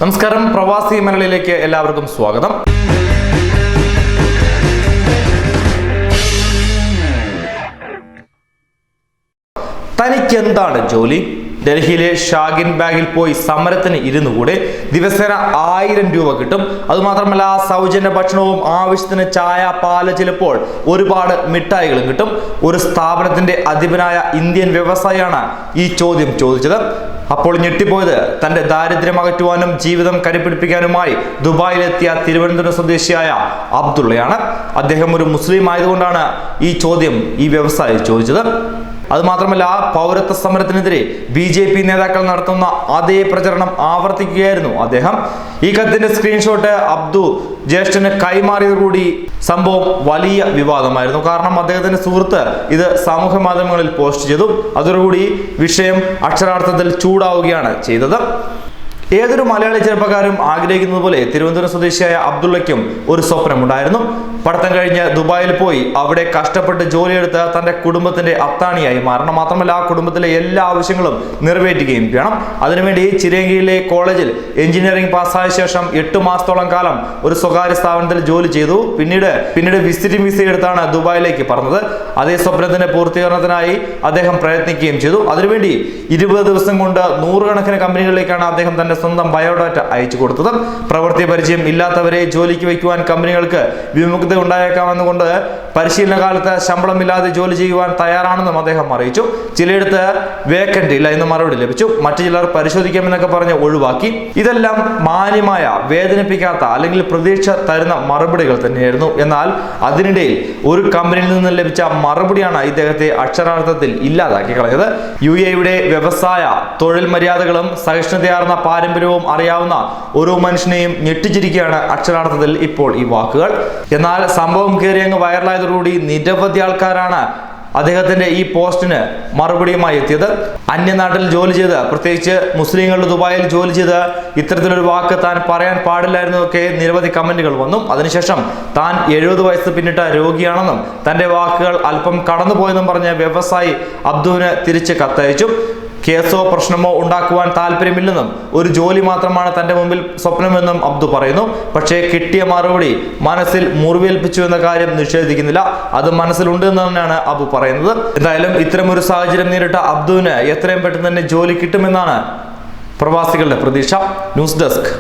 നമസ്കാരം, പ്രവാസി മലയാളിയിലേക്ക് എല്ലാവർക്കും സ്വാഗതം. തനിക്ക് എന്താണ് ജോലി? ഡൽഹിയിലെ ഷാഗിൻ ബാഗിൽ പോയി സമരത്തിന് ഇരുന്നുകൂടെ? ദിവസേന 1000 രൂപ കിട്ടും. അതുമാത്രമല്ല, സൗജന്യ ഭക്ഷണവും ആവശ്യത്തിന് ചായ, പാല്, ചിലപ്പോൾ ഒരുപാട് മിഠായികളും കിട്ടും. ഒരു സ്ഥാപനത്തിന്റെ അധിപനായ ഇന്ത്യൻ വ്യവസായിയാണ് ഈ ചോദ്യം ചോദിച്ചത്. അപ്പോൾ ഞെട്ടിപ്പോയത് തന്റെ ദാരിദ്ര്യം അകറ്റുവാനും ജീവിതം കരുപിടിപ്പിക്കാനുമായി ദുബായിലെത്തിയ തിരുവനന്തപുരം സ്വദേശിയായ അബ്ദുള്ളയാണ്. അദ്ദേഹം ഒരു മുസ്ലിം ആയതുകൊണ്ടാണ് ഈ ചോദ്യം ഈ വ്യവസായി ചോദിച്ചത്. അതുമാത്രമല്ല, പൗരത്വ സമരത്തിനെതിരെ BJP നേതാക്കൾ നടത്തുന്ന അതേ പ്രചരണം ആവർത്തിക്കുകയായിരുന്നു അദ്ദേഹം. ഈ കത്തിന്റെ സ്ക്രീൻഷോട്ട് അബ്ദു ജ്യേഷ്ഠന് കൈമാറിയതോടുകൂടി സംഭവം വലിയ വിവാദമായിരുന്നു. കാരണം അദ്ദേഹത്തിന്റെ സുഹൃത്ത് ഇത് സാമൂഹ്യ മാധ്യമങ്ങളിൽ പോസ്റ്റ് ചെയ്തു. അതോടുകൂടി വിഷയം അക്ഷരാർത്ഥത്തിൽ ചൂടാവുകയാണ് ചെയ്തത്. ഏതൊരു മലയാളി ചെറുപ്പക്കാരും ആഗ്രഹിക്കുന്നത് പോലെ തിരുവനന്തപുരം സ്വദേശിയായ അബ്ദുള്ളയ്ക്കും ഒരു സ്വപ്നമുണ്ടായിരുന്നു. പഠിത്തം കഴിഞ്ഞ് ദുബായിൽ പോയി അവിടെ കഷ്ടപ്പെട്ട് ജോലിയെടുത്ത് തന്റെ കുടുംബത്തിന്റെ അത്താണിയായി മാറണം. മാത്രമല്ല, ആ കുടുംബത്തിലെ എല്ലാ ആവശ്യങ്ങളും നിറവേറ്റുകയും വേണം. അതിനുവേണ്ടി ചിരേങ്കയിലെ കോളേജിൽ എഞ്ചിനീയറിംഗ് പാസ്സായ ശേഷം 8 മാസത്തോളം കാലം ഒരു സ്വകാര്യ സ്ഥാപനത്തിൽ ജോലി ചെയ്തു. പിന്നീട് വിസിറ്റിംഗ് വിസ എടുത്താണ് ദുബായിലേക്ക് പറഞ്ഞത്. അതേ സ്വപ്നത്തിന്റെ പൂർത്തീകരണത്തിനായി അദ്ദേഹം പ്രയത്നിക്കുകയും ചെയ്തു. അതിനുവേണ്ടി 20 ദിവസം കൊണ്ട് 100 കണക്കിന് കമ്പനികളിലേക്കാണ് അദ്ദേഹം തന്റെ സ്വന്തം ബയോഡാറ്റ അയച്ചു കൊടുത്തത്. പ്രവൃത്തി പരിചയം ഇല്ലാത്തവരെ ജോലിക്ക് വയ്ക്കുവാൻ കമ്പനികൾക്ക് വിമുക്തി ഉണ്ടായേക്കാമെന്നുകൊണ്ട് പരിശീലന കാലത്ത് ശമ്പളമില്ലാതെ ജോലി ചെയ്യുവാൻ തയ്യാറാണെന്നും അദ്ദേഹം അറിയിച്ചു. ചിലയിടത്ത് വേക്കന്റ് ഇല്ല എന്ന് മറുപടി ലഭിച്ചു. മറ്റു ചിലർ പരിശോധിക്കാമെന്നൊക്കെ പറഞ്ഞ് ഒഴിവാക്കി. ഇതെല്ലാം മാന്യമായ, വേദനിപ്പിക്കാത്ത അല്ലെങ്കിൽ പ്രതീക്ഷ തരുന്ന മറുപടികൾ തന്നെയായിരുന്നു. എന്നാൽ അതിനിടയിൽ ഒരു കമ്പനിയിൽ നിന്ന് ലഭിച്ച മറുപടിയാണ് ഇദ്ദേഹത്തെ അക്ഷരാർത്ഥത്തിൽ ഇല്ലാതാക്കി കളഞ്ഞത്. UAE വ്യവസായ തൊഴിൽ മര്യാദകളും സഹിഷ്ണുതയാർന്ന പാരമ്പര്യവും അറിയാവുന്ന ഓരോ മനുഷ്യനെയും ഞെട്ടിച്ചിരിക്കുകയാണ് അക്ഷരാർത്ഥത്തിൽ ഇപ്പോൾ ഈ വാക്കുകൾ. എന്നാൽ സംഭവം കയറി അങ്ങ് വൈറലായതോടുകൂടി നിരവധി ആൾക്കാരാണ് അദ്ദേഹത്തിന്റെ ഈ പോസ്റ്റിന് മറുപടിയുമായി എത്തിയത്. അന്യനാട്ടിൽ ജോലി ചെയ്ത്, പ്രത്യേകിച്ച് മുസ്ലിങ്ങളുടെ ദുബായിൽ ജോലി ചെയ്ത് ഇത്തരത്തിലൊരു വാക്ക് താൻ പറയാൻ പാടില്ലായിരുന്നതൊക്കെ നിരവധി കമന്റുകൾ വന്നു. അതിനുശേഷം താൻ 70 വയസ്സ് പിന്നിട്ട രോഗിയാണെന്നും തന്റെ വാക്കുകൾ അല്പം കടന്നുപോയെന്നും പറഞ്ഞ് വ്യവസായി അബ്ദുവിന് തിരിച്ച് കത്തയച്ചു. കേസോ പ്രശ്നമോ ഉണ്ടാക്കുവാൻ താല്പര്യമില്ലെന്നും ഒരു ജോലി മാത്രമാണ് തന്റെ മുമ്പിൽ സ്വപ്നമെന്നും അബ്ദു പറയുന്നു. പക്ഷേ കിട്ടിയ മറുപടി മനസ്സിൽ മുറിവേൽപ്പിച്ചു എന്ന കാര്യം നിഷേധിക്കുന്നില്ല. അത് മനസ്സിലുണ്ട് എന്ന് തന്നെയാണ് അബു പറയുന്നത്. എന്തായാലും ഇത്തരമൊരു സാഹചര്യം നേരിട്ട അബ്ദുവിന് എത്രയും പെട്ടെന്ന് തന്നെ ജോലി കിട്ടുമെന്നാണ് പ്രവാസികളുടെ പ്രതീക്ഷ. News desk.